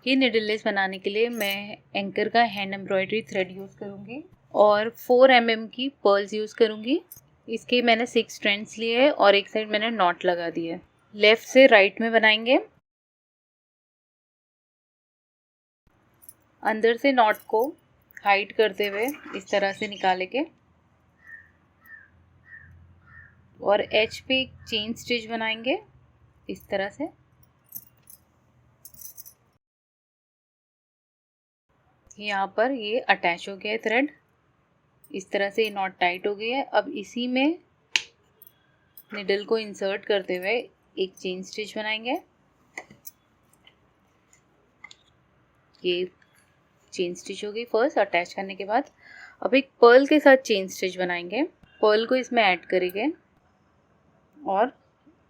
ये needle less बनाने के लिए मैं एंकर का हैंड एम्ब्रॉयडरी थ्रेड यूज़ करूँगी और 4 mm की पर्ल्स यूज़ करूँगी। इसके मैंने 6 स्ट्रैंड्स लिए हैं और एक साइड मैंने नॉट लगा दी है। लेफ़्ट से राइट में बनाएंगे। अंदर से नॉट को हाइड करते हुए इस तरह से निकाले के और एज पे एक चेन स्टिच बनाएंगे इस तरह से। यहाँ पर ये अटैच हो गया है थ्रेड, इस तरह से ये नॉट टाइट हो गई है। अब इसी में निडल को इंसर्ट करते हुए एक चेन स्टिच बनाएंगे। ये चेन स्टिच हो गई फर्स्ट अटैच करने के बाद। अब एक पर्ल के साथ चेन स्टिच बनाएंगे। पर्ल को इसमें ऐड करेंगे और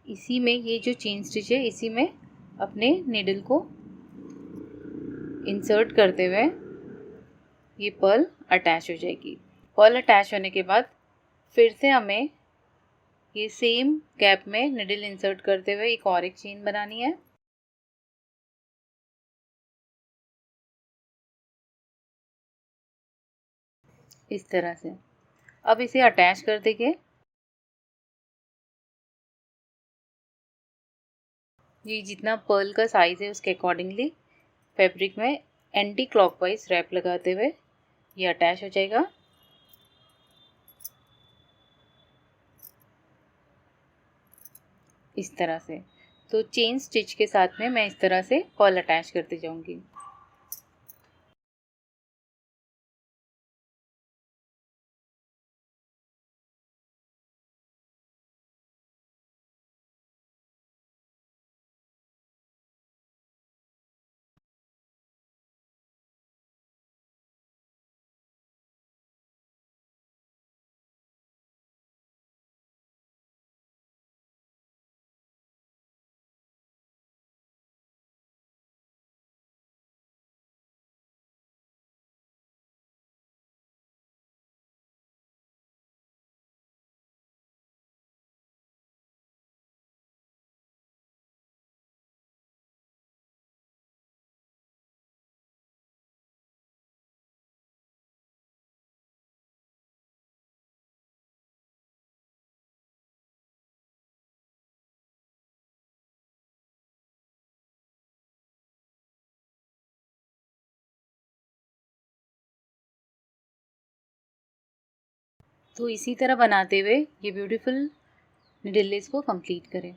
इसी में ये जो चेन स्टिच है इसी में अपने निडल को इंसर्ट करते हुए ये पर्ल अटैच हो जाएगी। पर्ल अटैच होने के बाद फिर से हमें ये सेम गैप में निडल इंसर्ट करते हुए एक चेन बनानी है। इस तरह से अब इसे अटैच कर देंगे। ये जितना पर्ल का साइज है उसके अकॉर्डिंगली फैब्रिक में एंटी क्लॉकवाइज रैप लगाते हुए ये अटैच हो जाएगा। इस तरह से तो चेन स्टिच के साथ में मैं इस तरह से पर्ल अटैच करती जाऊंगी। तो इसी तरह बनाते हुए ये ब्यूटीफुल निडल लेस को कंप्लीट करें।